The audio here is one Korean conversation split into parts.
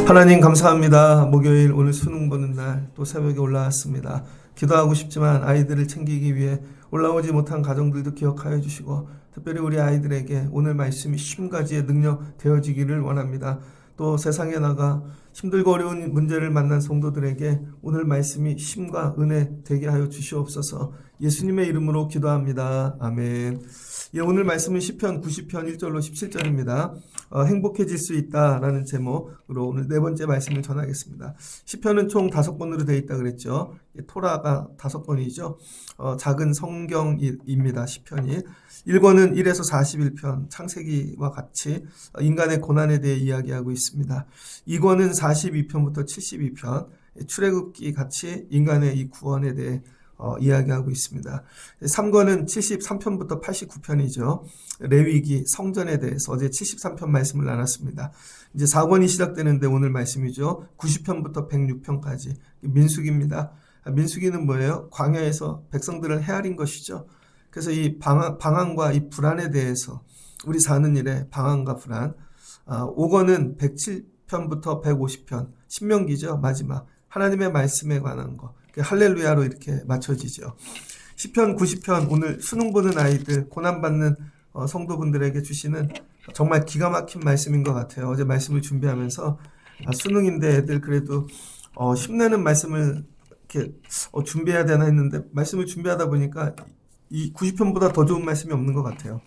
하나님 감사합니다. 목요일 오늘 수능 보는 날 또 새벽에 올라왔습니다. 기도하고 싶지만 아이들을 챙기기 위해 올라오지 못한 가정들도 기억하여 주시고 특별히 우리 아이들에게 오늘 말씀이 쉼가지의 능력 되어지기를 원합니다. 또 세상에 나가 힘들고 어려운 문제를 만난 성도들에게 오늘 말씀이 힘과 은혜 되게 하여 주시옵소서. 예수님의 이름으로 기도합니다. 아멘. 예, 오늘 말씀은 시편 90편 1절로 17절입니다. 행복해질 수 있다라는 제목으로 오늘 네 번째 말씀을 전하겠습니다. 시편은 총 5권으로 되어 있다 그랬죠. 토라가 5권이죠. 작은 성경입니다. 시편이. 1권은 1에서 41편 창세기와 같이 인간의 고난에 대해 이야기하고 있습니다. 2권은 42편부터 72편 출애굽기 같이 인간의 이 구원에 대해 이야기하고 있습니다. 3권은 73편부터 89편이죠. 레위기 성전에 대해서 어제 73편 말씀을 나눴습니다. 이제 4권이 시작되는데 오늘 말씀이죠. 90편부터 106편까지 민수기입니다. 민수기는 뭐예요? 광야에서 백성들을 헤아린 것이죠. 그래서 이 방황과 이 불안에 대해서 우리 사는 일에 방황과 불안. 5권은 107편부터 150편 신명기죠. 마지막 하나님의 말씀에 관한 거. 할렐루야로 이렇게 맞춰지죠. 시편 90편 오늘 수능 보는 아이들 고난받는 성도분들에게 주시는 정말 기가 막힌 말씀인 것 같아요. 어제 말씀을 준비하면서 수능인데 애들 그래도 힘내는 말씀을 이렇게 준비해야 되나 했는데 말씀을 준비하다 보니까 이 90편보다 더 좋은 말씀이 없는 것 같아요.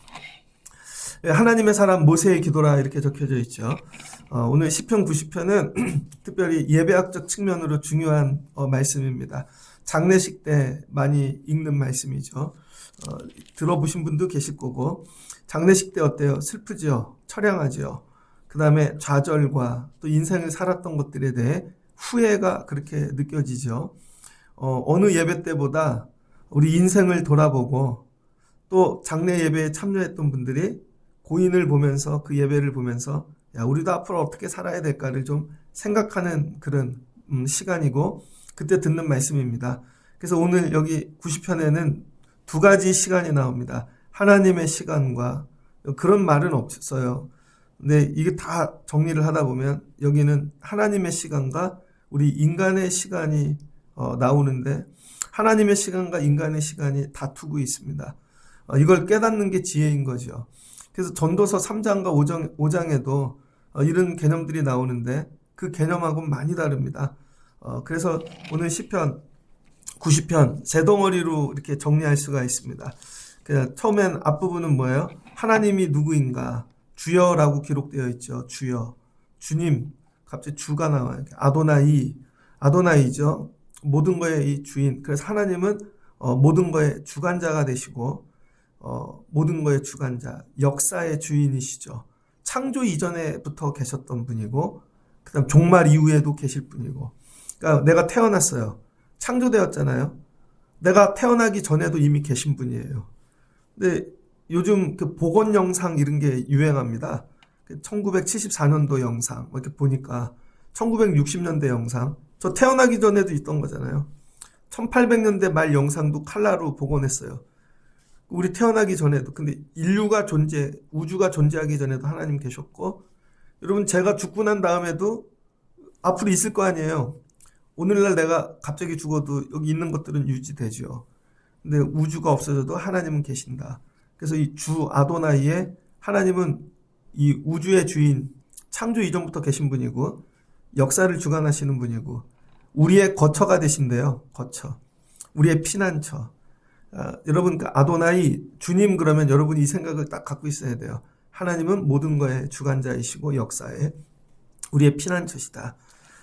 하나님의 사람 모세의 기도라 이렇게 적혀져 있죠. 오늘 시편 90편은 특별히 예배학적 측면으로 중요한 말씀입니다. 장례식 때 많이 읽는 말씀이죠. 들어보신 분도 계실 거고 장례식 때 어때요? 슬프죠? 처량하죠? 그 다음에 좌절과 또 인생을 살았던 것들에 대해 후회가 그렇게 느껴지죠. 어느 예배 때보다 우리 인생을 돌아보고 또 장례 예배에 참여했던 분들이 고인을 보면서 그 예배를 보면서 야 우리도 앞으로 어떻게 살아야 될까를 좀 생각하는 그런 시간이고 그때 듣는 말씀입니다. 그래서 오늘 여기 90편에는 두 가지 시간이 나옵니다. 하나님의 시간과 그런 말은 없어요. 근데 이게 다 정리를 하다 보면 여기는 하나님의 시간과 우리 인간의 시간이 나오는데 하나님의 시간과 인간의 시간이 다투고 있습니다. 이걸 깨닫는 게 지혜인 거죠. 그래서 전도서 3장과 5장에도 이런 개념들이 나오는데 그 개념하고는 많이 다릅니다. 그래서 오늘 시편 90편 세 덩어리로 이렇게 정리할 수가 있습니다. 처음엔 앞부분은 뭐예요? 하나님이 누구인가? 주여라고 기록되어 있죠. 주여, 주님. 갑자기 주가 나와요. 아도나이죠. 모든 거의 이 주인. 그래서 하나님은 모든 거의 주관자가 되시고 모든 거의 주관자, 역사의 주인이시죠. 창조 이전에부터 계셨던 분이고 그다음 종말 이후에도 계실 분이고 그러니까 내가 태어났어요. 창조되었잖아요. 내가 태어나기 전에도 이미 계신 분이에요. 근데 요즘 그 복원 영상 이런 게 유행합니다. 1974년도 영상 이렇게 보니까 1960년대 영상 저 태어나기 전에도 있던 거잖아요. 1800년대 말 영상도 칼라로 복원했어요. 우리 태어나기 전에도. 근데 인류가 우주가 존재하기 전에도 하나님 계셨고 여러분 제가 죽고 난 다음에도 앞으로 있을 거 아니에요. 오늘날 내가 갑자기 죽어도 여기 있는 것들은 유지되죠. 근데 우주가 없어져도 하나님은 계신다. 그래서 이 주 아도나이의 하나님은 이 우주의 주인, 창조 이전부터 계신 분이고 역사를 주관하시는 분이고 우리의 거처가 되신대요. 거처. 우리의 피난처. 여러분 아도나이 주님 그러면 여러분이 이 생각을 딱 갖고 있어야 돼요. 하나님은 모든 거의 주관자이시고 역사의 우리의 피난처시다.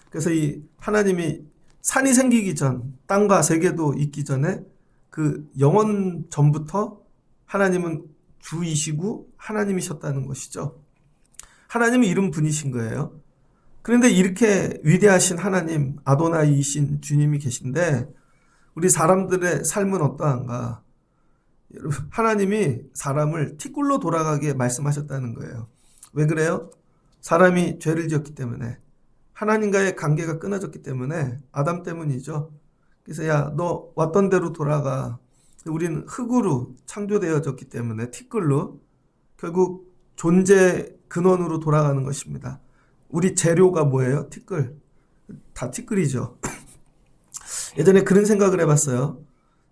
그래서 이 하나님이 산이 생기기 전 땅과 세계도 있기 전에 그 영원 전부터 하나님은 주이시고 하나님이셨다는 것이죠. 하나님이 이런 분이신 거예요. 그런데 이렇게 위대하신 하나님 아도나이이신 주님이 계신데 우리 사람들의 삶은 어떠한가? 하나님이 사람을 티끌로 돌아가게 말씀하셨다는 거예요. 왜 그래요? 사람이 죄를 지었기 때문에 하나님과의 관계가 끊어졌기 때문에 아담 때문이죠. 그래서 야, 너 왔던 대로 돌아가. 우리는 흙으로 창조되어졌기 때문에 티끌로 결국 존재 근원으로 돌아가는 것입니다. 우리 재료가 뭐예요? 티끌. 다 티끌이죠. 예전에 그런 생각을 해봤어요.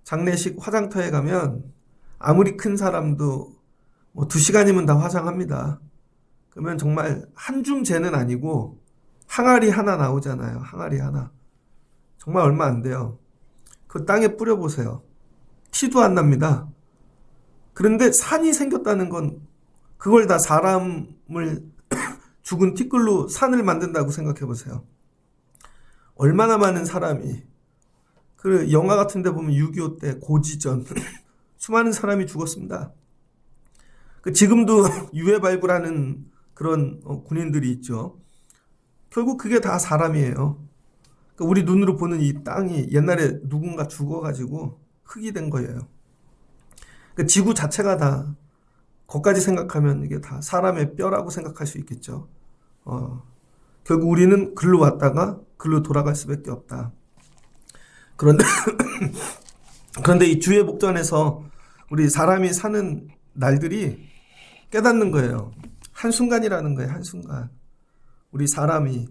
장례식 화장터에 가면 아무리 큰 사람도 뭐 2시간이면 다 화장합니다. 그러면 정말 한줌재는 아니고 항아리 하나 나오잖아요. 항아리 하나. 정말 얼마 안 돼요. 그 땅에 뿌려보세요. 티도 안 납니다. 그런데 산이 생겼다는 건 그걸 다 사람을 죽은 티끌로 산을 만든다고 생각해 보세요. 얼마나 많은 사람이, 그 영화 같은 데 보면 6.25 때 고지전 수많은 사람이 죽었습니다. 지금도 유해 발굴하는 그런 군인들이 있죠. 결국 그게 다 사람이에요. 우리 눈으로 보는 이 땅이 옛날에 누군가 죽어가지고 흙이 된 거예요. 지구 자체가 다 거기까지 생각하면 이게 다 사람의 뼈라고 생각할 수 있겠죠. 결국 우리는 글로 왔다가 글로 돌아갈 수밖에 없다. 그런데 이 주의 복전에서 우리 사람이 사는 날들이 깨닫는 거예요. 한순간이라는 거예요. 한순간. 우리 사람이,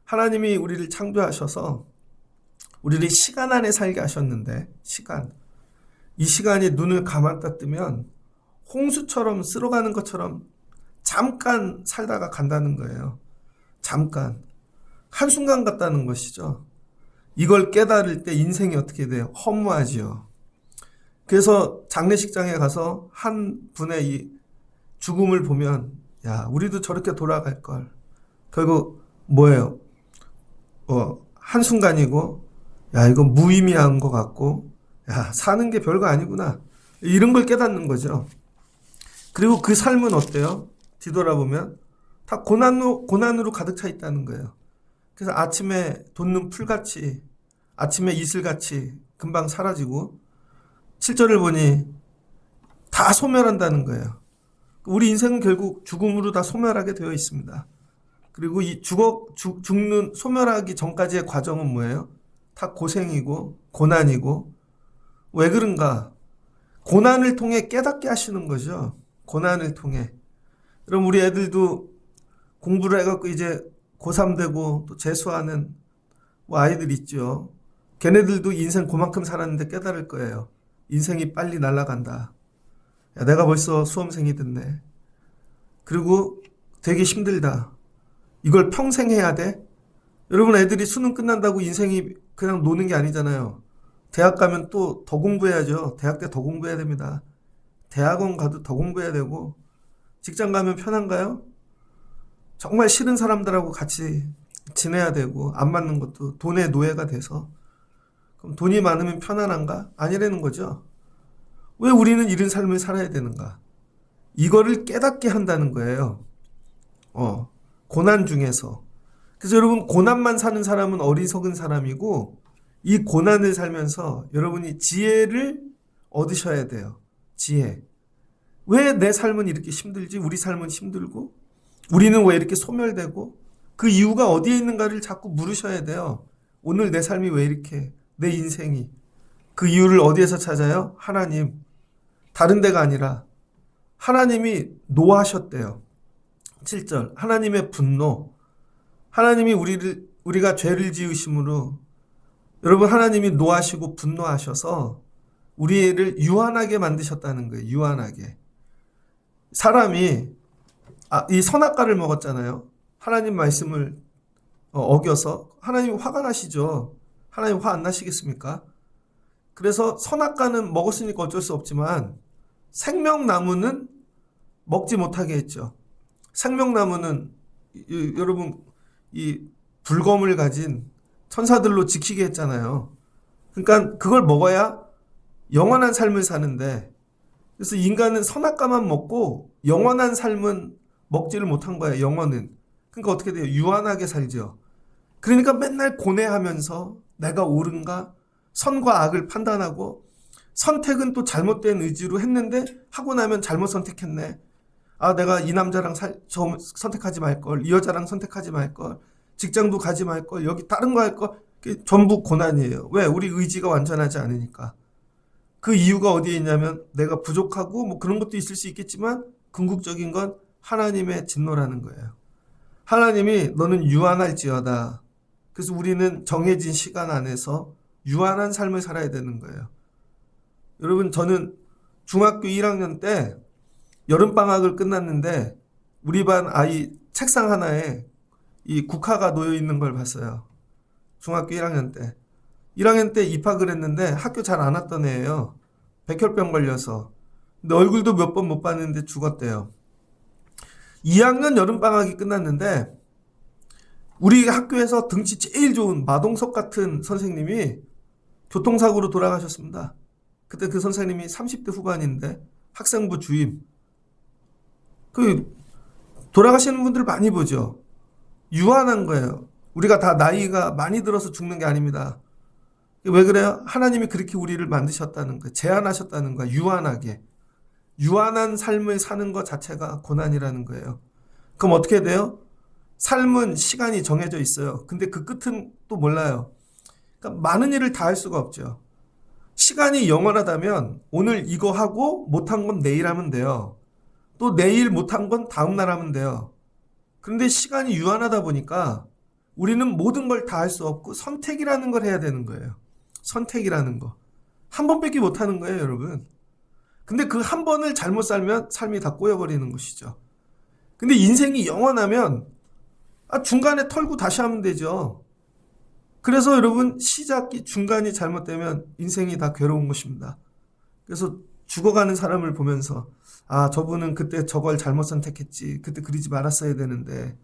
하나님이 우리를 창조하셔서 우리를 시간 안에 살게 하셨는데, 이 시간이 눈을 감았다 뜨면 홍수처럼 쓸어가는 것처럼 잠깐 살다가 간다는 거예요. 잠깐. 한순간 같다는 것이죠. 이걸 깨달을 때 인생이 어떻게 돼요? 허무하지요. 그래서 장례식장에 가서 한 분의 이 죽음을 보면, 야, 우리도 저렇게 돌아갈 걸. 결국 뭐예요? 한순간이고, 야, 이거 무의미한 것 같고, 야, 사는 게 별거 아니구나. 이런 걸 깨닫는 거죠. 그리고 그 삶은 어때요? 뒤돌아보면 다 고난으로 가득 차 있다는 거예요. 그래서 아침에 돋는 풀같이, 아침에 이슬같이 금방 사라지고 7절을 보니 다 소멸한다는 거예요. 우리 인생은 결국 죽음으로 다 소멸하게 되어 있습니다. 그리고 이 죽는 소멸하기 전까지의 과정은 뭐예요? 다 고생이고 고난이고. 왜 그런가? 고난을 통해 깨닫게 하시는 거죠. 고난을 통해. 그럼 우리 애들도 공부를 해갖고 이제 고3 되고 또 재수하는 아이들 있죠. 걔네들도 인생 그만큼 살았는데 깨달을 거예요. 인생이 빨리 날아간다. 야, 내가 벌써 수험생이 됐네. 그리고 되게 힘들다. 이걸 평생 해야 돼? 여러분, 애들이 수능 끝난다고 인생이 그냥 노는 게 아니잖아요. 대학 가면 또 더 공부해야죠. 대학 때 더 공부해야 됩니다. 대학원 가도 더 공부해야 되고, 직장 가면 편한가요? 정말 싫은 사람들하고 같이 지내야 되고, 안 맞는 것도 돈의 노예가 돼서. 그럼 돈이 많으면 편안한가? 아니라는 거죠. 왜 우리는 이런 삶을 살아야 되는가? 이거를 깨닫게 한다는 거예요. 고난 중에서. 그래서 여러분, 고난만 사는 사람은 어리석은 사람이고, 이 고난을 살면서 여러분이 지혜를 얻으셔야 돼요. 지혜. 왜 내 삶은 이렇게 힘들지? 우리 삶은 힘들고? 우리는 왜 이렇게 소멸되고? 그 이유가 어디에 있는가를 자꾸 물으셔야 돼요. 오늘 내 삶이 왜 이렇게, 내 인생이. 그 이유를 어디에서 찾아요? 하나님. 다른 데가 아니라 하나님이 노하셨대요. 7절. 하나님의 분노. 하나님이 우리가 죄를 지으심으로, 여러분, 하나님이 노하시고 분노하셔서 우리를 유한하게 만드셨다는 거예요. 유한하게. 사람이 이 선악과를 먹었잖아요. 하나님 말씀을 어겨서. 하나님 화가 나시죠. 하나님 화 안 나시겠습니까? 그래서 선악과는 먹었으니까 어쩔 수 없지만 생명나무는 먹지 못하게 했죠. 생명나무는 여러분, 이 불검을 가진 천사들로 지키게 했잖아요. 그러니까 그걸 먹어야 영원한 삶을 사는데, 그래서 인간은 선악과만 먹고 영원한 삶은 먹지를 못한 거예요. 영원은. 그러니까 어떻게 돼요? 유한하게 살죠. 그러니까 맨날 고뇌하면서 내가 옳은가? 선과 악을 판단하고, 선택은 또 잘못된 의지로 했는데 하고 나면 잘못 선택했네. 내가 이 남자랑 선택하지 말걸, 이 여자랑 선택하지 말걸, 직장도 가지 말걸, 여기 다른 거 할걸. 전부 고난이에요. 왜? 우리 의지가 완전하지 않으니까. 그 이유가 어디에 있냐면 내가 부족하고 뭐 그런 것도 있을 수 있겠지만 궁극적인 건 하나님의 진노라는 거예요. 하나님이 너는 유한할지어다. 그래서 우리는 정해진 시간 안에서 유한한 삶을 살아야 되는 거예요. 여러분, 저는 중학교 1학년 때 여름방학을 끝났는데 우리 반 아이 책상 하나에 이 국화가 놓여 있는 걸 봤어요. 중학교 1학년 때. 1학년 때 입학을 했는데 학교 잘 안 왔던 애예요. 백혈병 걸려서. 근데 얼굴도 몇 번 못 봤는데 죽었대요. 2학년 여름방학이 끝났는데 우리 학교에서 등치 제일 좋은 마동석 같은 선생님이 교통사고로 돌아가셨습니다. 그때 그 선생님이 30대 후반인데 학생부 주임. 돌아가시는 분들 많이 보죠. 유한한 거예요. 우리가 다 나이가 많이 들어서 죽는 게 아닙니다. 왜 그래요? 하나님이 그렇게 우리를 만드셨다는 거예요. 제한하셨다는 거예요. 유한하게. 유한한 삶을 사는 것 자체가 고난이라는 거예요. 그럼 어떻게 돼요? 삶은 시간이 정해져 있어요. 근데 그 끝은 또 몰라요. 그러니까 많은 일을 다 할 수가 없죠. 시간이 영원하다면 오늘 이거 하고 못한 건 내일 하면 돼요. 또 내일 못한 건 다음 날 하면 돼요. 그런데 시간이 유한하다 보니까 우리는 모든 걸 다 할 수 없고 선택이라는 걸 해야 되는 거예요. 선택이라는 거. 한 번밖에 못 하는 거예요, 여러분. 근데 그 한 번을 잘못 살면 삶이 다 꼬여버리는 것이죠. 근데 인생이 영원하면 중간에 털고 다시 하면 되죠. 그래서 여러분, 시작이 중간이 잘못되면 인생이 다 괴로운 것입니다. 그래서 죽어가는 사람을 보면서 저분은 그때 저걸 잘못 선택했지. 그때 그러지 말았어야 되는데.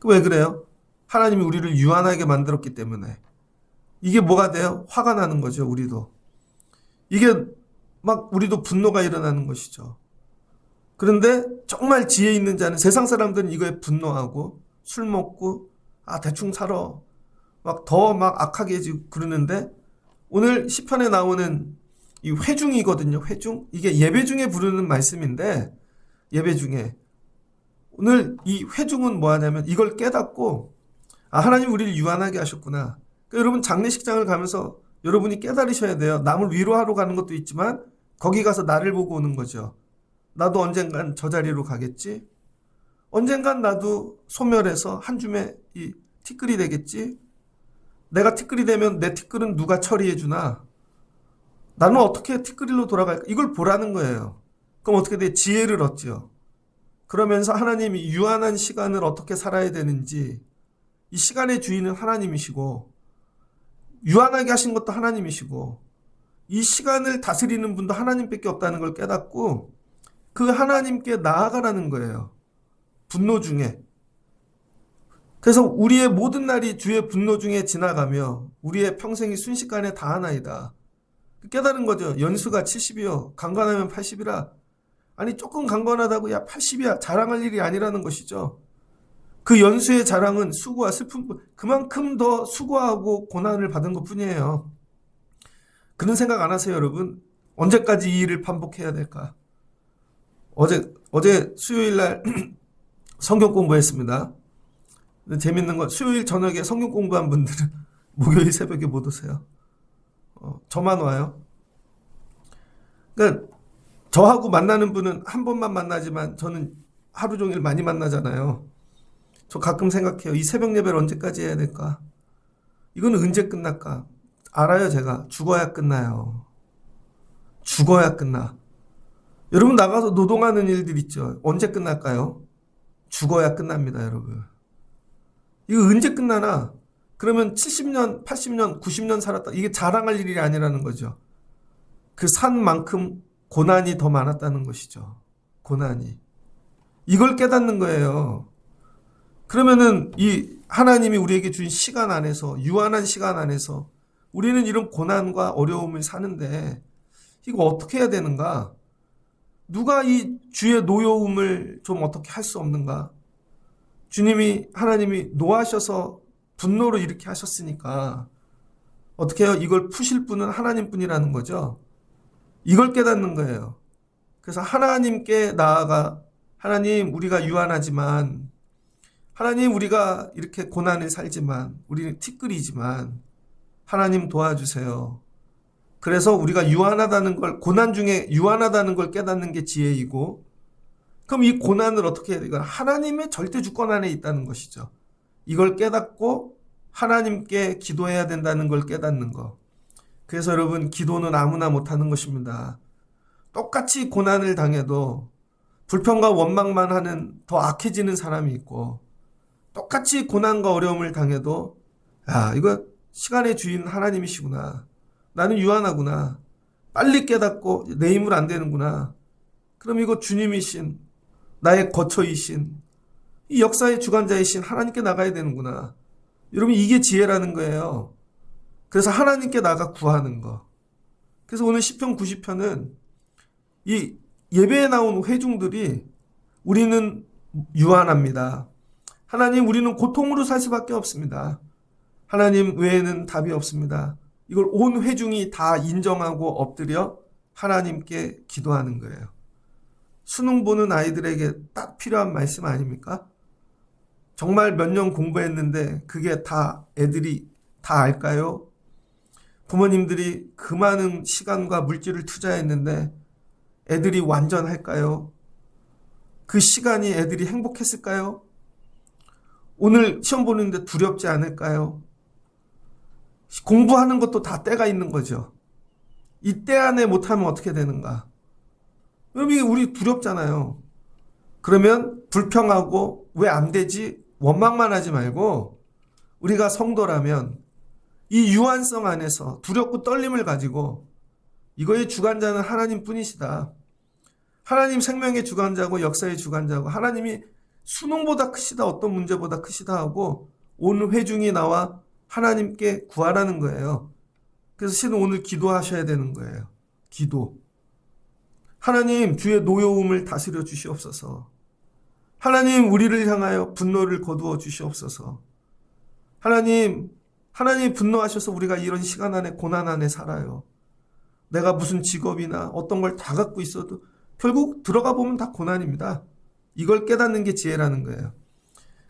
왜 그래요? 하나님이 우리를 유한하게 만들었기 때문에. 이게 뭐가 돼요? 화가 나는 거죠, 우리도. 이게 막 우리도 분노가 일어나는 것이죠. 그런데 정말 지혜 있는 자는, 세상 사람들은 이거에 분노하고 술 먹고 대충 살아. 막 더 막 악하게 그러는데 오늘 시편에 나오는 이 회중이거든요. 회중. 이게 예배 중에 부르는 말씀인데 예배 중에 오늘 이 회중은 뭐 하냐면 이걸 깨닫고 하나님 우리를 유한하게 하셨구나. 그러니까 여러분 장례식장을 가면서 여러분이 깨달으셔야 돼요. 남을 위로하러 가는 것도 있지만 거기 가서 나를 보고 오는 거죠. 나도 언젠간 저 자리로 가겠지. 언젠간 나도 소멸해서 한 줌의 이 티끌이 되겠지. 내가 티끌이 되면 내 티끌은 누가 처리해 주나? 나는 어떻게 티끌이로 돌아갈까? 이걸 보라는 거예요. 그럼 어떻게 돼? 지혜를 얻죠. 그러면서 하나님이 유한한 시간을 어떻게 살아야 되는지, 이 시간의 주인은 하나님이시고 유한하게 하신 것도 하나님이시고 이 시간을 다스리는 분도 하나님밖에 없다는 걸 깨닫고 그 하나님께 나아가라는 거예요. 분노 중에. 그래서 우리의 모든 날이 주의 분노 중에 지나가며 우리의 평생이 순식간에 다하나이다. 깨달은 거죠. 연수가 70이요. 강건하면 80이라. 아니 조금 강건하다고 80이야. 자랑할 일이 아니라는 것이죠. 그 연수의 자랑은 수고와 슬픔, 그만큼 더 수고하고 고난을 받은 것뿐이에요. 그런 생각 안 하세요, 여러분? 언제까지 이 일을 반복해야 될까? 어제 수요일 날 성경 공부했습니다. 근데 재밌는 건 수요일 저녁에 성경 공부한 분들은 목요일 새벽에 못 오세요. 저만 와요. 그러니까 저하고 만나는 분은 한 번만 만나지만 저는 하루 종일 많이 만나잖아요. 저 가끔 생각해요. 이 새벽 예배를 언제까지 해야 될까? 이거는 언제 끝날까? 알아요, 제가. 죽어야 끝나요. 죽어야 끝나. 여러분 나가서 노동하는 일들 있죠. 언제 끝날까요? 죽어야 끝납니다, 여러분. 이거 언제 끝나나? 그러면 70년, 80년, 90년 살았다. 이게 자랑할 일이 아니라는 거죠. 그 산만큼 고난이 더 많았다는 것이죠. 고난이. 이걸 깨닫는 거예요. 그러면은 이 하나님이 우리에게 준 시간 안에서, 유한한 시간 안에서 우리는 이런 고난과 어려움을 사는데 이거 어떻게 해야 되는가? 누가 이 주의 노여움을 좀 어떻게 할 수 없는가? 하나님이 노하셔서 분노로 이렇게 하셨으니까 어떻게 해요? 이걸 푸실 분은 하나님뿐이라는 거죠. 이걸 깨닫는 거예요. 그래서 하나님께 나아가, 하나님 우리가 유한하지만, 하나님 우리가 이렇게 고난을 살지만, 우리는 티끌이지만 하나님 도와주세요. 그래서 우리가 유한하다는 걸, 고난 중에 유한하다는 걸 깨닫는 게 지혜이고, 그럼 이 고난을 어떻게 해야 돼? 이건 하나님의 절대 주권 안에 있다는 것이죠. 이걸 깨닫고 하나님께 기도해야 된다는 걸 깨닫는 거. 그래서 여러분, 기도는 아무나 못하는 것입니다. 똑같이 고난을 당해도 불평과 원망만 하는 더 악해지는 사람이 있고, 똑같이 고난과 어려움을 당해도 야, 이거 시간의 주인 하나님이시구나. 나는 유한하구나. 빨리 깨닫고 내 힘으로 안 되는구나. 그럼 이거 주님이신, 나의 거처이신, 이 역사의 주관자이신 하나님께 나가야 되는구나. 여러분, 이게 지혜라는 거예요. 그래서 하나님께 나가 구하는 거. 그래서 오늘 시편 90편은 이 예배에 나온 회중들이 우리는 유한합니다. 하나님, 우리는 고통으로 살 수밖에 없습니다. 하나님 외에는 답이 없습니다. 이걸 온 회중이 다 인정하고 엎드려 하나님께 기도하는 거예요. 수능 보는 아이들에게 딱 필요한 말씀 아닙니까? 정말 몇 년 공부했는데 그게 다 애들이 다 알까요? 부모님들이 그 많은 시간과 물질을 투자했는데 애들이 완전할까요? 그 시간이 애들이 행복했을까요? 오늘 시험 보는데 두렵지 않을까요? 공부하는 것도 다 때가 있는 거죠. 이 때 안에 못하면 어떻게 되는가? 여러분, 이게 우리 두렵잖아요. 그러면 불평하고 왜 안 되지? 원망만 하지 말고 우리가 성도라면 이 유한성 안에서 두렵고 떨림을 가지고 이거의 주관자는 하나님 뿐이시다. 하나님 생명의 주관자고 역사의 주관자고 하나님이 수능보다 크시다, 어떤 문제보다 크시다 하고 온 회중이 나와 하나님께 구하라는 거예요. 그래서 신은 오늘 기도하셔야 되는 거예요. 기도. 하나님, 주의 노여움을 다스려 주시옵소서. 하나님, 우리를 향하여 분노를 거두어 주시옵소서. 하나님 분노하셔서 우리가 이런 시간 안에 고난 안에 살아요. 내가 무슨 직업이나 어떤 걸 다 갖고 있어도 결국 들어가 보면 다 고난입니다. 이걸 깨닫는 게 지혜라는 거예요.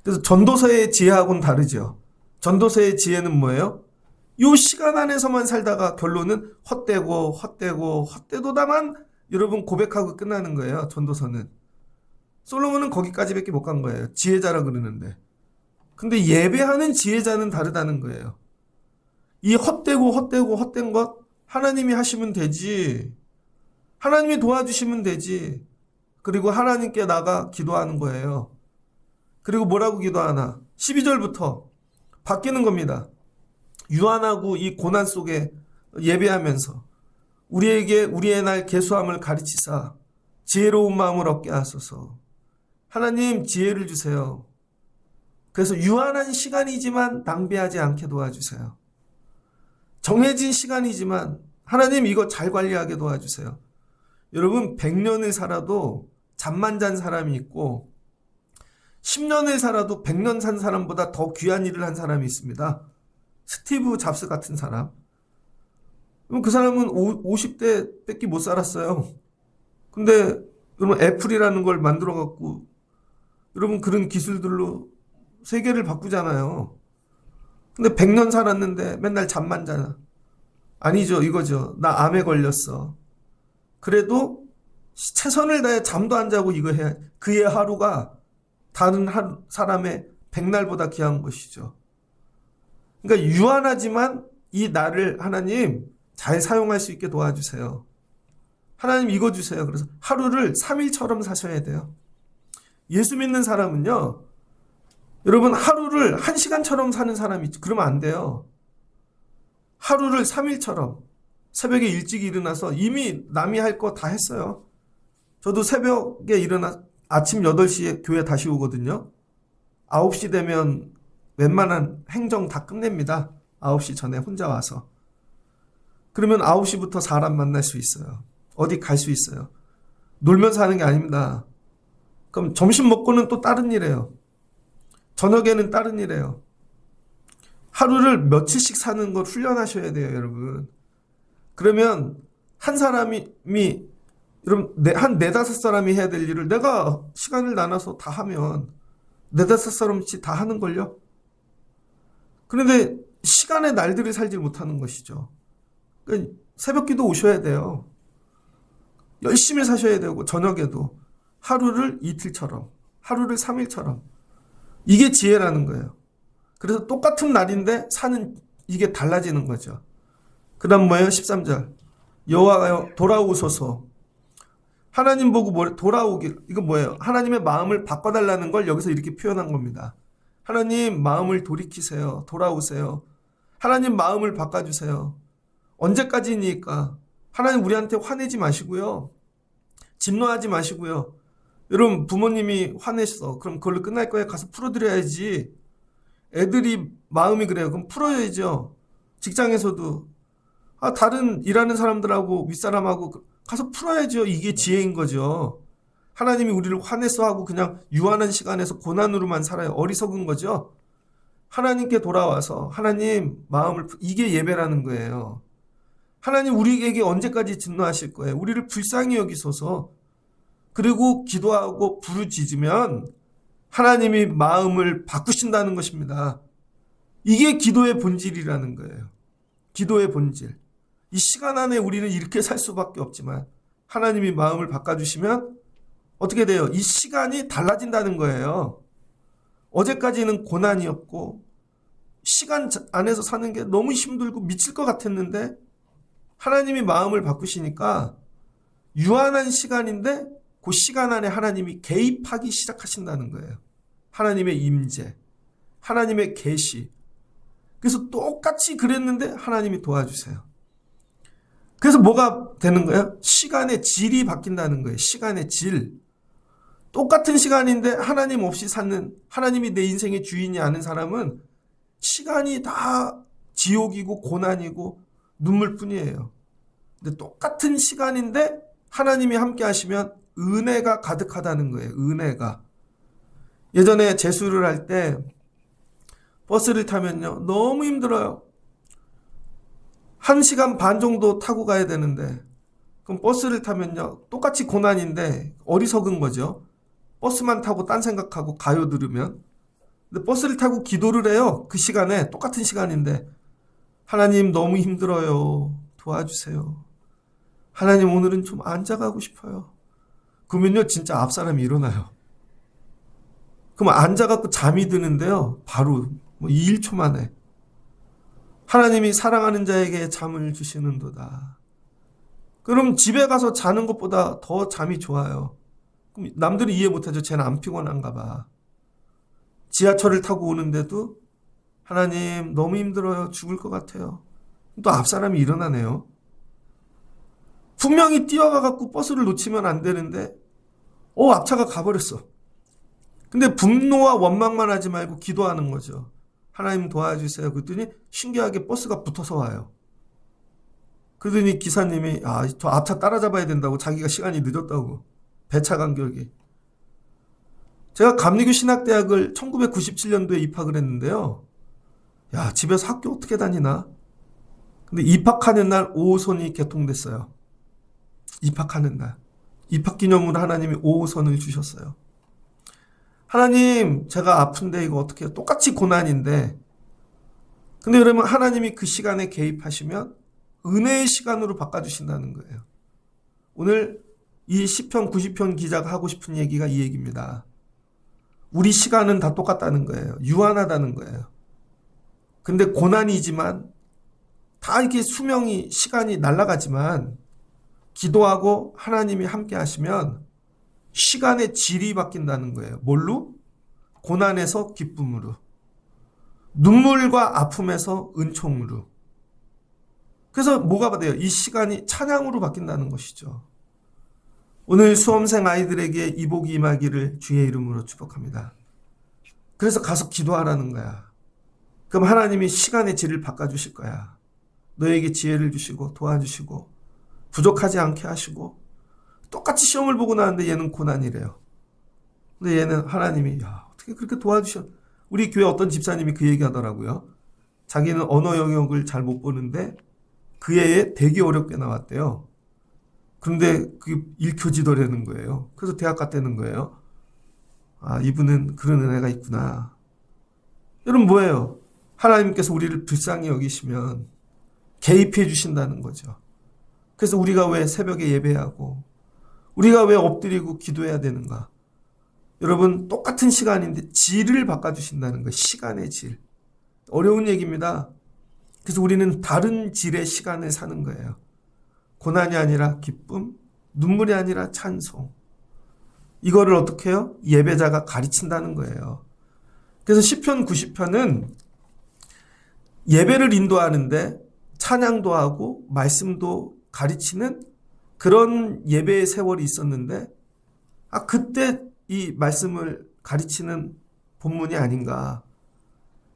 그래서 전도서의 지혜하고는 다르죠. 전도서의 지혜는 뭐예요? 이 시간 안에서만 살다가 결론은 헛되도다만 여러분 고백하고 끝나는 거예요. 전도서는. 솔로몬은 거기까지밖에 못 간 거예요. 지혜자라 그러는데. 근데 예배하는 지혜자는 다르다는 거예요. 이 헛된 것 하나님이 하시면 되지. 하나님이 도와주시면 되지. 그리고 하나님께 나가 기도하는 거예요. 그리고 뭐라고 기도하나? 12절부터 바뀌는 겁니다. 유한하고 이 고난 속에 예배하면서 우리에게 우리의 날 계수함을 가르치사 지혜로운 마음을 얻게 하소서. 하나님, 지혜를 주세요. 그래서 유한한 시간이지만 낭비하지 않게 도와주세요. 정해진 시간이지만 하나님, 이거 잘 관리하게 도와주세요. 여러분, 100년을 살아도 잠만 잔 사람이 있고 10년을 살아도 100년 산 사람보다 더 귀한 일을 한 사람이 있습니다. 스티브 잡스 같은 사람. 그 사람은 50대 밖에 못 살았어요. 근데 여러분, 애플이라는 걸 만들어 갖고 여러분 그런 기술들로 세계를 바꾸잖아요. 근데 100년 살았는데 맨날 잠만 자나. 아니죠, 이거죠. 나 암에 걸렸어. 그래도 최선을 다해 잠도 안 자고 이거 해야, 그의 하루가 다른 사람의 100날보다 귀한 것이죠. 그러니까 유한하지만 이 날을 하나님 잘 사용할 수 있게 도와주세요. 하나님 이거 주세요. 그래서 하루를 3일처럼 사셔야 돼요. 예수 믿는 사람은요, 여러분 하루를 1시간처럼 사는 사람이 있죠. 그러면 안 돼요. 하루를 3일처럼 새벽에 일찍 일어나서 이미 남이 할 거 다 했어요. 저도 새벽에 일어나 아침 8시에 교회 다시 오거든요. 9시 되면 웬만한 행정 다 끝냅니다. 9시 전에 혼자 와서. 그러면 9시부터 사람 만날 수 있어요. 어디 갈 수 있어요. 놀면서 하는 게 아닙니다. 그럼 점심 먹고는 또 다른 일이에요. 저녁에는 다른 일이에요. 하루를 며칠씩 사는 걸 훈련하셔야 돼요, 여러분. 그러면 한 사람이, 여러분, 한 4-5사람이 해야 될 일을 내가 시간을 나눠서 다 하면 4-5사람씩 다 하는걸요? 그런데 시간의 날들을 살지 못하는 것이죠. 그러니까 새벽기도 오셔야 돼요. 열심히 사셔야 되고 저녁에도 하루를 이틀처럼, 하루를 3일처럼. 이게 지혜라는 거예요. 그래서 똑같은 날인데 사는 이게 달라지는 거죠. 그 다음 뭐예요? 13절. 여호와여 돌아오소서. 하나님 보고 돌아오길. 이거 뭐예요? 하나님의 마음을 바꿔달라는 걸 여기서 이렇게 표현한 겁니다. 하나님 마음을 돌이키세요. 돌아오세요. 하나님 마음을 바꿔주세요. 언제까지니까? 하나님 우리한테 화내지 마시고요. 진노하지 마시고요. 여러분 부모님이 화냈어. 그럼 그걸로 끝날 거예요? 가서 풀어드려야지. 애들이 마음이 그래요. 그럼 풀어야죠. 직장에서도 다른 일하는 사람들하고 윗사람하고 가서 풀어야죠. 이게 지혜인 거죠. 하나님이 우리를 화냈어 하고 그냥 유한한 시간에서 고난으로만 살아요. 어리석은 거죠. 하나님께 돌아와서 하나님 마음을 이게 예배라는 거예요. 하나님 우리에게 언제까지 진노하실 거예요? 우리를 불쌍히 여기소서. 그리고 기도하고 부르짖으면 하나님이 마음을 바꾸신다는 것입니다. 이게 기도의 본질이라는 거예요. 기도의 본질. 이 시간 안에 우리는 이렇게 살 수밖에 없지만 하나님이 마음을 바꿔주시면 어떻게 돼요? 이 시간이 달라진다는 거예요. 어제까지는 고난이었고 시간 안에서 사는 게 너무 힘들고 미칠 것 같았는데 하나님이 마음을 바꾸시니까 유한한 시간인데 그 시간 안에 하나님이 개입하기 시작하신다는 거예요. 하나님의 임재, 하나님의 계시. 그래서 똑같이 그랬는데 하나님이 도와주세요. 그래서 뭐가 되는 거예요? 시간의 질이 바뀐다는 거예요. 시간의 질. 똑같은 시간인데 하나님 없이 사는, 하나님이 내 인생의 주인이 아닌 사람은 시간이 다 지옥이고 고난이고 눈물뿐이에요. 근데 똑같은 시간인데 하나님이 함께 하시면 은혜가 가득하다는 거예요. 은혜가. 예전에 재수를 할 때 버스를 타면요. 너무 힘들어요. 1시간 반 정도 타고 가야 되는데 그럼 버스를 타면요. 똑같이 고난인데 어리석은 거죠. 버스만 타고 딴 생각하고 가요 들으면. 근데 버스를 타고 기도를 해요. 그 시간에 똑같은 시간인데 하나님 너무 힘들어요. 도와주세요. 하나님 오늘은 좀 앉아가고 싶어요. 그러면요. 진짜 앞사람이 일어나요. 그럼 앉아갖고 잠이 드는데요. 바로 1초 만에. 하나님이 사랑하는 자에게 잠을 주시는도다. 그럼 집에 가서 자는 것보다 더 잠이 좋아요. 그럼 남들이 이해 못하죠. 쟤는 안 피곤한가 봐. 지하철을 타고 오는데도 하나님 너무 힘들어요. 죽을 것 같아요. 또 앞사람이 일어나네요. 분명히 뛰어가갖고 버스를 놓치면 안 되는데 앞차가 가버렸어. 근데 분노와 원망만 하지 말고 기도하는 거죠. 하나님 도와주세요. 그랬더니 신기하게 버스가 붙어서 와요. 그러더니 기사님이 저 앞차 따라잡아야 된다고 자기가 시간이 늦었다고. 배차 간격이. 제가 감리교 신학대학을 1997년도에 입학을 했는데요. 야, 집에서 학교 어떻게 다니나? 근데 입학하는 날 5호선이 개통됐어요. 입학하는 날. 입학기념으로 하나님이 5호선을 주셨어요. 하나님, 제가 아픈데 이거 어떻게 해요? 똑같이 고난인데. 근데 그러면 하나님이 그 시간에 개입하시면 은혜의 시간으로 바꿔주신다는 거예요. 오늘 이 시편 90편 기자가 하고 싶은 얘기가 이 얘기입니다. 우리 시간은 다 똑같다는 거예요. 유한하다는 거예요. 근데 고난이지만 다 이렇게 수명이 시간이 날아가지만 기도하고 하나님이 함께 하시면 시간의 질이 바뀐다는 거예요. 뭘로? 고난에서 기쁨으로. 눈물과 아픔에서 은총으로. 그래서 뭐가 돼요? 이 시간이 찬양으로 바뀐다는 것이죠. 오늘 수험생 아이들에게 이 복이 임하기를 주의 이름으로 축복합니다. 그래서 가서 기도하라는 거야. 그럼 하나님이 시간의 질을 바꿔주실 거야. 너에게 지혜를 주시고 도와주시고 부족하지 않게 하시고 똑같이 시험을 보고 나왔는데 얘는 고난이래요. 근데 얘는 하나님이 어떻게 그렇게 도와주셔. 우리 교회 어떤 집사님이 그 얘기 하더라고요. 자기는 언어 영역을 잘 못 보는데 그 해에 되게 어렵게 나왔대요. 그런데 그게 읽혀지더라는 거예요. 그래서 대학 갔다는 거예요. 이분은 그런 은혜가 있구나. 여러분 뭐예요? 하나님께서 우리를 불쌍히 여기시면 개입해 주신다는 거죠. 그래서 우리가 왜 새벽에 예배하고 우리가 왜 엎드리고 기도해야 되는가? 여러분, 똑같은 시간인데 질을 바꿔주신다는 거예요. 시간의 질. 어려운 얘기입니다. 그래서 우리는 다른 질의 시간을 사는 거예요. 고난이 아니라 기쁨, 눈물이 아니라 찬송. 이거를 어떻게 해요? 예배자가 가르친다는 거예요. 그래서 시편 90편은 예배를 인도하는데 찬양도 하고 말씀도 가르치는 그런 예배의 세월이 있었는데, 그때 이 말씀을 가르치는 본문이 아닌가.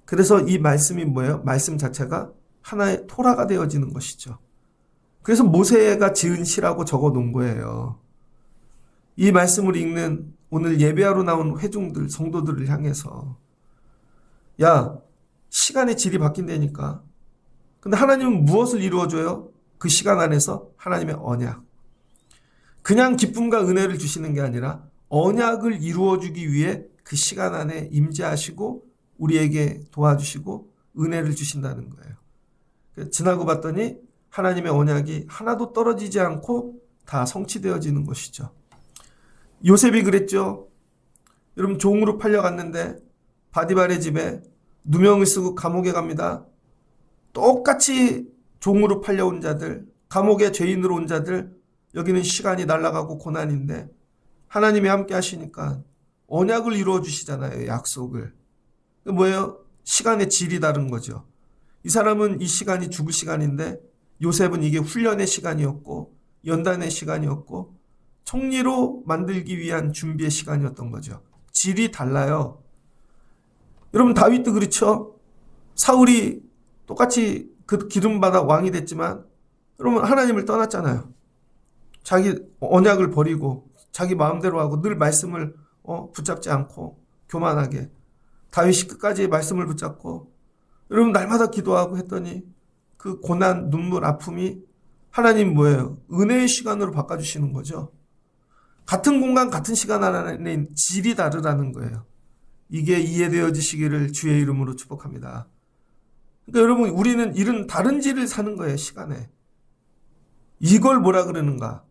그래서 이 말씀이 뭐예요? 말씀 자체가 하나의 토라가 되어지는 것이죠. 그래서 모세가 지은 시라고 적어 놓은 거예요. 이 말씀을 읽는 오늘 예배하러 나온 회중들, 성도들을 향해서, 야, 시간의 질이 바뀐다니까. 근데 하나님은 무엇을 이루어줘요? 그 시간 안에서 하나님의 언약. 그냥 기쁨과 은혜를 주시는 게 아니라 언약을 이루어주기 위해 그 시간 안에 임재하시고 우리에게 도와주시고 은혜를 주신다는 거예요. 지나고 봤더니 하나님의 언약이 하나도 떨어지지 않고 다 성취되어지는 것이죠. 요셉이 그랬죠. 여러분, 종으로 팔려갔는데 바디발의 집에 누명을 쓰고 감옥에 갑니다. 똑같이 종으로 팔려온 자들, 감옥에 죄인으로 온 자들, 여기는 시간이 날아가고 고난인데 하나님이 함께 하시니까 언약을 이루어 주시잖아요. 약속을. 뭐예요? 시간의 질이 다른 거죠. 이 사람은 이 시간이 죽을 시간인데 요셉은 이게 훈련의 시간이었고 연단의 시간이었고 총리로 만들기 위한 준비의 시간이었던 거죠. 질이 달라요. 여러분, 다윗도 그렇죠? 사울이 똑같이 그 기름받아 왕이 됐지만 여러분, 하나님을 떠났잖아요. 자기 언약을 버리고 자기 마음대로 하고 늘 말씀을 붙잡지 않고 교만하게. 다윗이 끝까지 말씀을 붙잡고 여러분, 날마다 기도하고 했더니 그 고난, 눈물, 아픔이 하나님 뭐예요? 은혜의 시간으로 바꿔주시는 거죠. 같은 공간, 같은 시간 안에 질이 다르다는 거예요. 이게 이해되어지시기를 주의 이름으로 축복합니다. 그러니까 여러분, 우리는 이런 다른 질을 사는 거예요. 시간에. 이걸 뭐라 그러는가?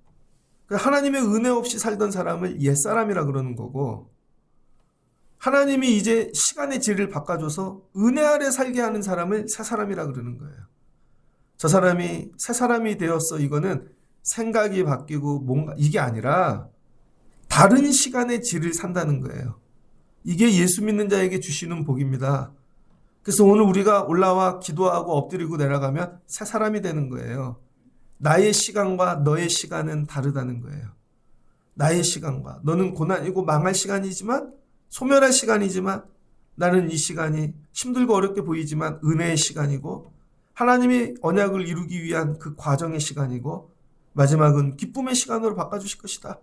하나님의 은혜 없이 살던 사람을 옛사람이라 그러는 거고, 하나님이 이제 시간의 질을 바꿔줘서 은혜 아래 살게 하는 사람을 새사람이라 그러는 거예요. 저 사람이 새사람이 되었어. 이거는 생각이 바뀌고 뭔가 이게 아니라 다른 시간의 질을 산다는 거예요. 이게 예수 믿는 자에게 주시는 복입니다. 그래서 오늘 우리가 올라와 기도하고 엎드리고 내려가면 새사람이 되는 거예요. 나의 시간과 너의 시간은 다르다는 거예요. 나의 시간과 너는 고난이고 망할 시간이지만, 소멸할 시간이지만, 나는 이 시간이 힘들고 어렵게 보이지만 은혜의 시간이고 하나님이 언약을 이루기 위한 그 과정의 시간이고 마지막은 기쁨의 시간으로 바꿔주실 것이다.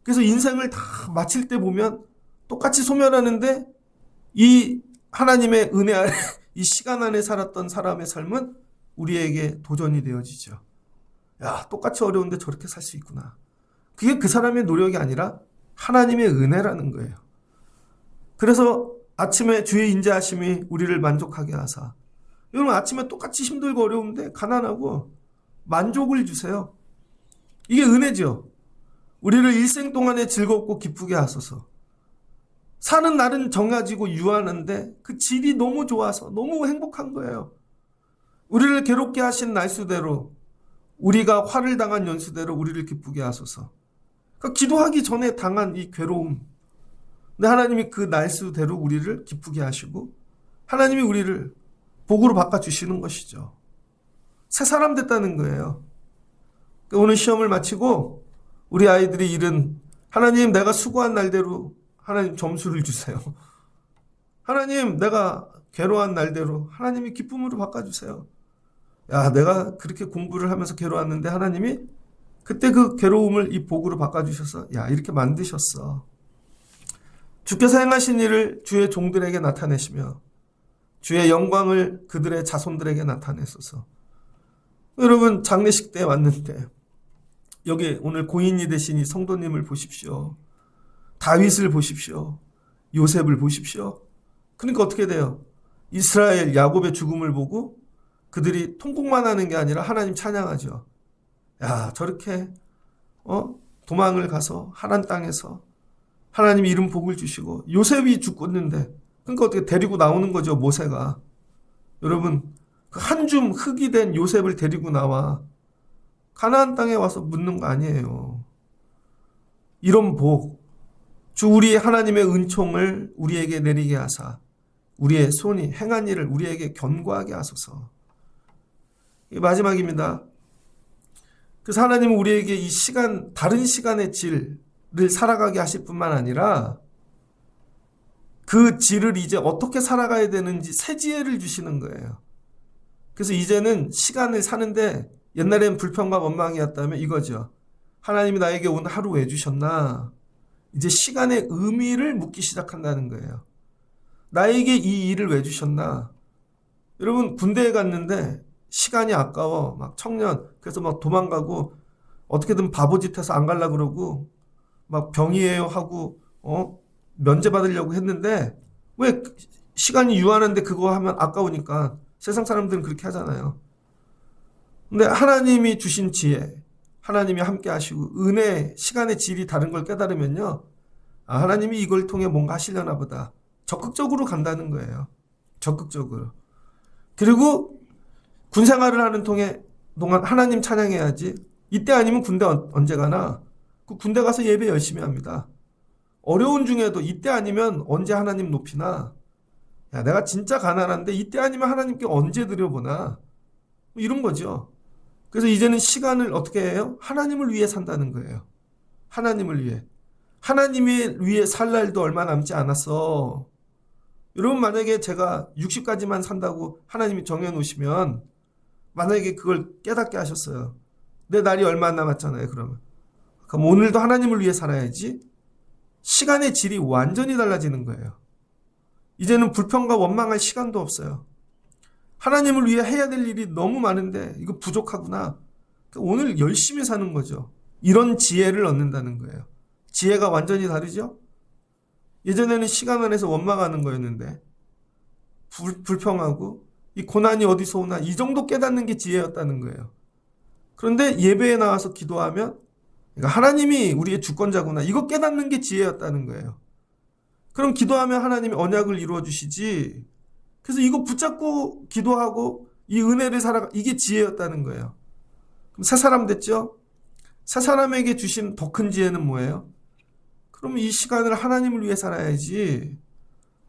그래서 인생을 다 마칠 때 보면 똑같이 소멸하는데 이 하나님의 은혜 아래 이 시간 안에 살았던 사람의 삶은 우리에게 도전이 되어지죠. 야, 똑같이 어려운데 저렇게 살 수 있구나. 그게 그 사람의 노력이 아니라 하나님의 은혜라는 거예요. 그래서 아침에 주의 인자하심이 우리를 만족하게 하사. 여러분, 아침에 똑같이 힘들고 어려운데 가난하고 만족을 주세요. 이게 은혜죠. 우리를 일생 동안에 즐겁고 기쁘게 하소서. 사는 날은 정해지고 유한한데 그 질이 너무 좋아서 너무 행복한 거예요. 우리를 괴롭게 하신 날수대로, 우리가 화를 당한 연수대로 우리를 기쁘게 하소서. 그러니까 기도하기 전에 당한 이 괴로움, 근데 하나님이 그 날수대로 우리를 기쁘게 하시고 하나님이 우리를 복으로 바꿔주시는 것이죠. 새 사람 됐다는 거예요. 그러니까 오늘 시험을 마치고 우리 아이들이 잃은, 하나님 내가 수고한 날대로 하나님 점수를 주세요. 하나님 내가 괴로운 날대로 하나님이 기쁨으로 바꿔주세요. 야, 내가 그렇게 공부를 하면서 괴로웠는데 하나님이 그때 그 괴로움을 이 복으로 바꿔주셔서 야, 이렇게 만드셨어. 주께서 행하신 일을 주의 종들에게 나타내시며 주의 영광을 그들의 자손들에게 나타내소서. 여러분, 장례식 때 왔는데 여기 오늘 고인이 되신 이 성도님을 보십시오. 다윗을 보십시오. 요셉을 보십시오. 그러니까 어떻게 돼요? 이스라엘 야곱의 죽음을 보고 그들이 통곡만 하는 게 아니라 하나님 찬양하죠. 야, 저렇게 도망을 가서 하란 땅에서 하나님이 이름 복을 주시고 요셉이 죽었는데 그러니까 어떻게 데리고 나오는 거죠, 모세가. 여러분, 그 한 줌 흙이 된 요셉을 데리고 나와 가나안 땅에 와서 묻는 거 아니에요. 이런 복, 주 우리 하나님의 은총을 우리에게 내리게 하사 우리의 손이 행한 일을 우리에게 견고하게 하소서. 이게 마지막입니다. 그래서 하나님은 우리에게 이 시간, 다른 시간의 질을 살아가게 하실 뿐만 아니라 그 질을 이제 어떻게 살아가야 되는지 새 지혜를 주시는 거예요. 그래서 이제는 시간을 사는데 옛날엔 불평과 원망이었다면 이거죠. 하나님이 나에게 오늘 하루 왜 주셨나? 이제 시간의 의미를 묻기 시작한다는 거예요. 나에게 이 일을 왜 주셨나? 여러분, 군대에 갔는데 시간이 아까워. 막 청년, 그래서 막 도망가고 어떻게든 바보짓해서 안 가려고 그러고 막 병이에요 하고 면제 받으려고 했는데 왜 시간이 유한한데 그거 하면 아까우니까 세상 사람들은 그렇게 하잖아요. 근데 하나님이 주신 지혜, 하나님이 함께 하시고 은혜, 시간의 질이 다른 걸 깨달으면요. 아, 하나님이 이걸 통해 뭔가 하시려나 보다. 적극적으로 간다는 거예요. 적극적으로. 그리고 군 생활을 하는 동안 하나님 찬양해야지. 이때 아니면 군대 언제 가나? 그 군대 가서 예배 열심히 합니다. 어려운 중에도 이때 아니면 언제 하나님 높이나? 야, 내가 진짜 가난한데 이때 아니면 하나님께 언제 드려보나? 뭐 이런 거죠. 그래서 이제는 시간을 어떻게 해요? 하나님을 위해 산다는 거예요. 하나님을 위해. 하나님을 위해 살 날도 얼마 남지 않았어. 여러분, 만약에 제가 60까지만 산다고 하나님이 정해놓으시면 만약에 그걸 깨닫게 하셨어요. 내 날이 얼마 안 남았잖아요. 그럼 오늘도 하나님을 위해 살아야지. 시간의 질이 완전히 달라지는 거예요. 이제는 불평과 원망할 시간도 없어요. 하나님을 위해 해야 될 일이 너무 많은데 이거 부족하구나. 오늘 열심히 사는 거죠. 이런 지혜를 얻는다는 거예요. 지혜가 완전히 다르죠? 예전에는 시간 안에서 원망하는 거였는데 불평하고 이 고난이 어디서 오나 이 정도 깨닫는 게 지혜였다는 거예요. 그런데 예배에 나와서 기도하면 그러니까 하나님이 우리의 주권자구나. 이거 깨닫는 게 지혜였다는 거예요. 그럼 기도하면 하나님이 언약을 이루어 주시지. 그래서 이거 붙잡고 기도하고 이 은혜를 살아가 이게 지혜였다는 거예요. 그럼 새 사람 됐죠? 새 사람에게 주신 더 큰 지혜는 뭐예요? 그럼 이 시간을 하나님을 위해 살아야지.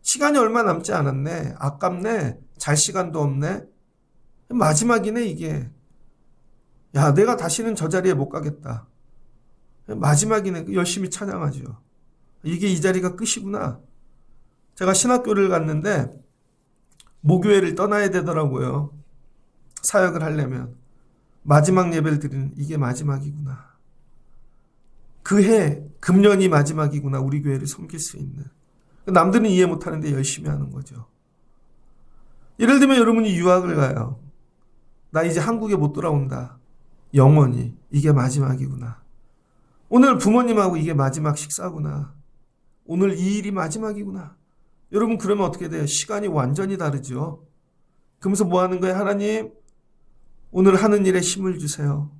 시간이 얼마 남지 않았네. 아깝네. 잘 시간도 없네. 마지막이네 이게. 야, 내가 다시는 저 자리에 못 가겠다. 마지막이네. 열심히 찬양하죠. 이게 이 자리가 끝이구나. 제가 신학교를 갔는데 모교회를 떠나야 되더라고요. 사역을 하려면. 마지막 예배를 드리는 이게 마지막이구나. 그 해 금년이 마지막이구나. 우리 교회를 섬길 수 있는. 남들은 이해 못하는데 열심히 하는 거죠. 예를 들면 여러분이 유학을 가요. 나 이제 한국에 못 돌아온다. 영원히. 이게 마지막이구나. 오늘 부모님하고 이게 마지막 식사구나. 오늘 이 일이 마지막이구나. 여러분 그러면 어떻게 돼요? 시간이 완전히 다르죠. 그러면서 뭐 하는 거예요? 하나님 오늘 하는 일에 힘을 주세요.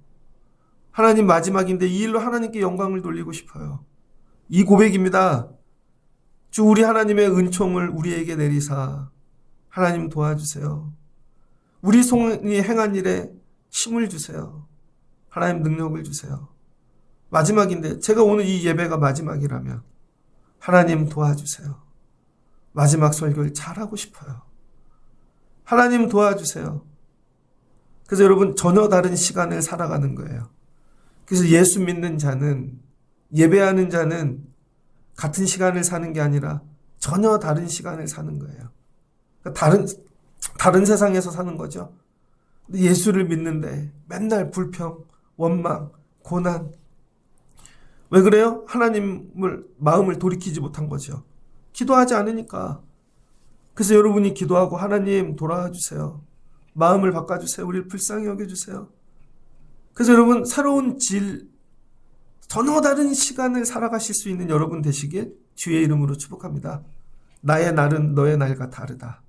하나님 마지막인데 이 일로 하나님께 영광을 돌리고 싶어요. 이 고백입니다. 주 우리 하나님의 은총을 우리에게 내리사 하나님 도와주세요. 우리 손이 행한 일에 힘을 주세요. 하나님 능력을 주세요. 마지막인데 제가 오늘 이 예배가 마지막이라면 하나님 도와주세요. 마지막 설교를 잘하고 싶어요. 하나님 도와주세요. 그래서 여러분 전혀 다른 시간을 살아가는 거예요. 그래서 예수 믿는 자는 예배하는 자는 같은 시간을 사는 게 아니라 전혀 다른 시간을 사는 거예요. 그러니까 다른 세상에서 사는 거죠. 근데 예수를 믿는데 맨날 불평, 원망, 고난. 왜 그래요? 하나님을 마음을 돌이키지 못한 거죠. 기도하지 않으니까. 그래서 여러분이 기도하고 하나님 돌아와 주세요. 마음을 바꿔주세요. 우리를 불쌍히 여겨주세요. 그래서 여러분 새로운 전혀 다른 시간을 살아가실 수 있는 여러분 되시길 주의 이름으로 축복합니다. 나의 날은 너의 날과 다르다.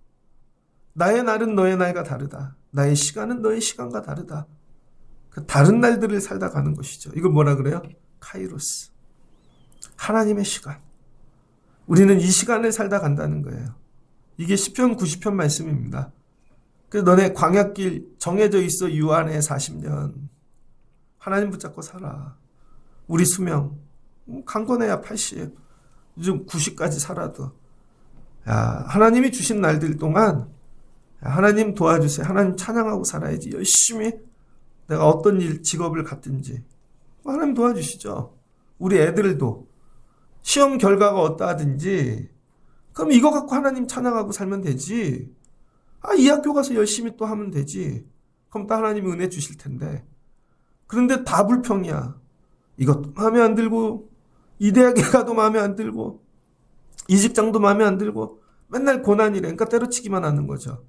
나의 날은 너의 날과 다르다. 나의 시간은 너의 시간과 다르다. 그 다른 날들을 살다 가는 것이죠. 이걸 뭐라 그래요? 카이로스. 하나님의 시간. 우리는 이 시간을 살다 간다는 거예요. 이게 시편 90편 말씀입니다. 그래서 너네 광야길 정해져 있어 유 안에 40년. 하나님 붙잡고 살아. 우리 수명 강건해야 80, 요즘 90까지 살아도 하나님이 주신 날들 동안 하나님 도와주세요. 하나님 찬양하고 살아야지. 열심히 내가 어떤 일, 직업을 갖든지 하나님 도와주시죠. 우리 애들도 시험 결과가 어떠하든지 그럼 이거 갖고 하나님 찬양하고 살면 되지. 이 학교 가서 열심히 또 하면 되지. 그럼 또 하나님이 은혜 주실 텐데. 그런데 다 불평이야. 이것도 마음에 안 들고 이 대학에 가도 마음에 안 들고 이 직장도 마음에 안 들고 맨날 고난이래. 그러니까 때려치기만 하는 거죠.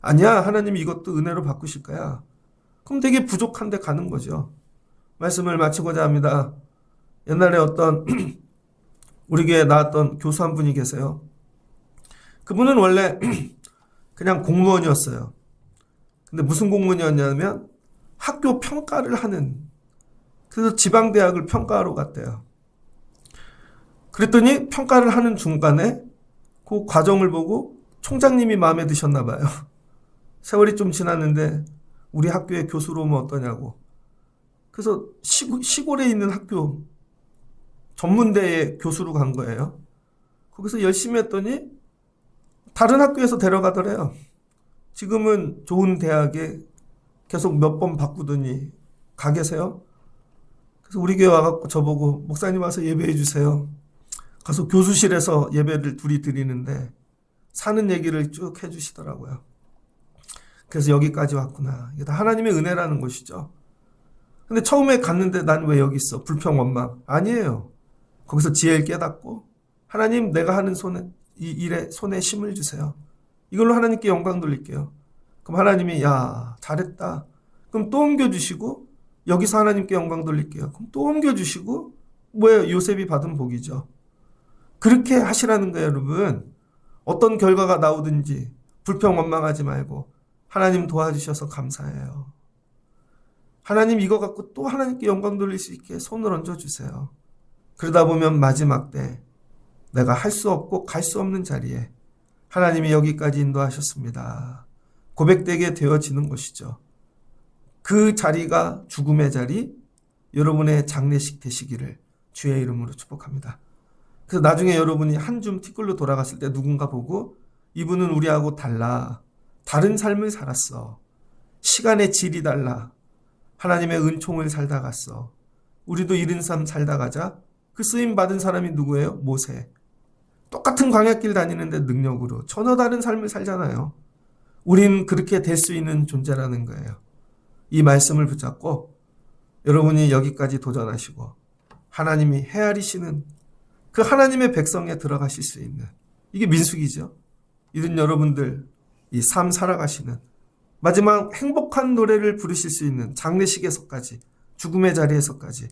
아니야. 하나님이 이것도 은혜로 바꾸실 거야. 그럼 되게 부족한데 가는 거죠. 말씀을 마치고자 합니다. 옛날에 어떤 우리 교회에 나왔던 교수 한 분이 계세요. 그분은 원래 그냥 공무원이었어요. 근데 무슨 공무원이었냐면 학교 평가를 하는, 그래서 지방대학을 평가하러 갔대요. 그랬더니 평가를 하는 중간에 그 과정을 보고 총장님이 마음에 드셨나 봐요. 세월이 좀 지났는데 우리 학교에 교수로 오면 어떠냐고. 그래서 시골에 있는 학교 전문대에 교수로 간 거예요. 거기서 열심히 했더니 다른 학교에서 데려가더래요. 지금은 좋은 대학에 계속 몇 번 바꾸더니 가 계세요. 그래서 우리 교회 와갖고 저보고 목사님 와서 예배해 주세요. 가서 교수실에서 예배를 둘이 드리는데 사는 얘기를 쭉 해주시더라고요. 그래서 여기까지 왔구나. 이게 다 하나님의 은혜라는 것이죠. 근데 처음에 갔는데 난 왜 여기 있어? 불평 원망. 아니에요. 거기서 지혜를 깨닫고 하나님 내가 하는 이 일에 손에 힘을 주세요. 이걸로 하나님께 영광 돌릴게요. 그럼 하나님이 잘했다. 그럼 또 옮겨주시고 여기서 하나님께 영광 돌릴게요. 그럼 또 옮겨주시고 뭐예요? 요셉이 받은 복이죠. 그렇게 하시라는 거예요, 여러분. 어떤 결과가 나오든지 불평 원망하지 말고 하나님 도와주셔서 감사해요. 하나님 이거 갖고 또 하나님께 영광 돌릴 수 있게 손을 얹어주세요. 그러다 보면 마지막 때 내가 할 수 없고 갈 수 없는 자리에 하나님이 여기까지 인도하셨습니다. 고백되게 되어지는 것이죠. 그 자리가 죽음의 자리, 여러분의 장례식 되시기를 주의 이름으로 축복합니다. 그래서 나중에 여러분이 한 줌 티끌로 돌아갔을 때 누군가 보고 이분은 우리하고 달라. 다른 삶을 살았어. 시간의 질이 달라. 하나님의 은총을 살다 갔어. 우리도 이른 삶 살다 가자. 그 쓰임 받은 사람이 누구예요? 모세. 똑같은 광야길 다니는데 능력으로 전혀 다른 삶을 살잖아요. 우린 그렇게 될 수 있는 존재라는 거예요. 이 말씀을 붙잡고 여러분이 여기까지 도전하시고 하나님이 헤아리시는 그 하나님의 백성에 들어가실 수 있는, 이게 민수기죠. 이런 여러분들 이 삶 살아가시는 마지막 행복한 노래를 부르실 수 있는 장례식에서까지, 죽음의 자리에서까지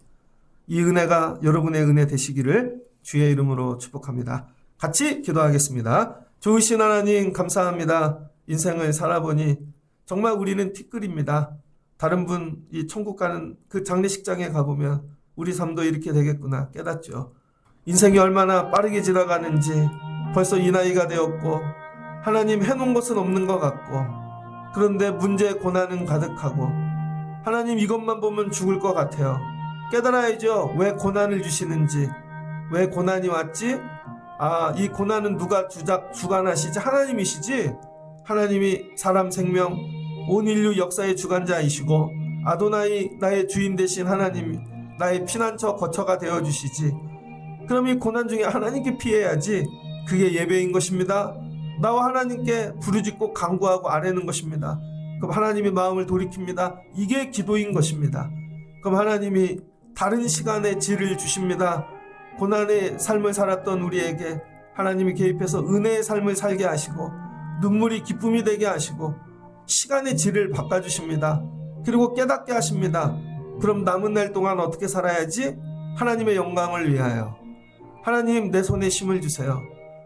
이 은혜가 여러분의 은혜 되시기를 주의 이름으로 축복합니다. 같이 기도하겠습니다. 좋으신 하나님 감사합니다. 인생을 살아보니 정말 우리는 티끌입니다. 다른 분 이 천국 가는 그 장례식장에 가보면 우리 삶도 이렇게 되겠구나 깨닫죠. 인생이 얼마나 빠르게 지나가는지 벌써 이 나이가 되었고 하나님 해놓은 것은 없는 것 같고, 그런데 문제 고난은 가득하고 하나님 이것만 보면 죽을 것 같아요. 깨달아야죠. 왜 고난을 주시는지, 왜 고난이 왔지? 이 고난은 누가 주관하시지? 하나님이시지. 하나님이 사람 생명 온 인류 역사의 주관자이시고 아도나이 나의 주인 되신 하나님이 나의 피난처 거처가 되어주시지. 그럼 이 고난 중에 하나님께 피해야지. 그게 예배인 것입니다. 나와 하나님께 부르짖고 간구하고 아뢰는 것입니다. 그럼 하나님의 마음을 돌이킵니다. 이게 기도인 것입니다. 그럼 하나님이 다른 시간의 질을 주십니다. 고난의 삶을 살았던 우리에게 하나님이 개입해서 은혜의 삶을 살게 하시고 눈물이 기쁨이 되게 하시고 시간의 질을 바꿔주십니다. 그리고 깨닫게 하십니다. 그럼 남은 날 동안 어떻게 살아야지? 하나님의 영광을 위하여. 하나님 내 손에 힘을 주세요.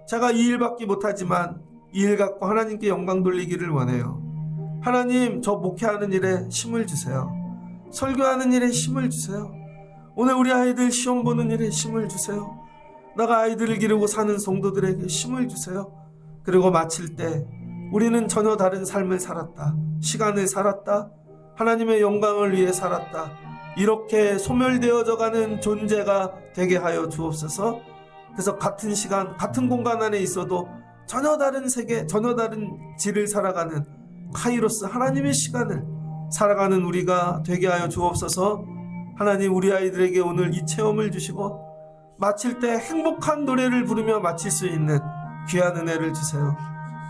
제가 이 일밖에 못하지만 이 일 갖고 하나님께 영광 돌리기를 원해요. 하나님, 저 목회하는 일에 힘을 주세요. 설교하는 일에 힘을 주세요. 오늘 우리 아이들 시험 보는 일에 힘을 주세요. 나가 아이들을 기르고 사는 성도들에게 힘을 주세요. 그리고 마칠 때 우리는 전혀 다른 삶을 살았다. 시간을 살았다. 하나님의 영광을 위해 살았다. 이렇게 소멸되어져 가는 존재가 되게 하여 주옵소서. 그래서 같은 시간, 같은 공간 안에 있어도 전혀 다른 세계, 전혀 다른 질을 살아가는 카이로스 하나님의 시간을 살아가는 우리가 되게 하여 주옵소서. 하나님, 우리 아이들에게 오늘 이 체험을 주시고 마칠 때 행복한 노래를 부르며 마칠 수 있는 귀한 은혜를 주세요.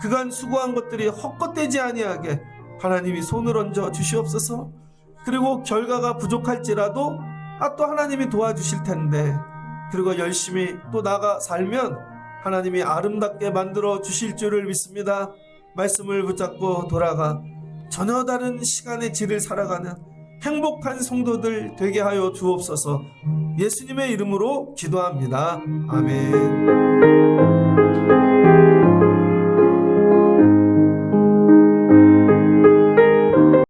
그간 수고한 것들이 헛것되지 아니하게 하나님이 손을 얹어 주시옵소서. 그리고 결과가 부족할지라도 또 하나님이 도와주실 텐데, 그리고 열심히 또 나가 살면 하나님이 아름답게 만들어 주실 줄을 믿습니다. 말씀을 붙잡고 돌아가 전혀 다른 시간의 질을 살아가는 행복한 성도들 되게 하여 주옵소서. 예수님의 이름으로 기도합니다. 아멘.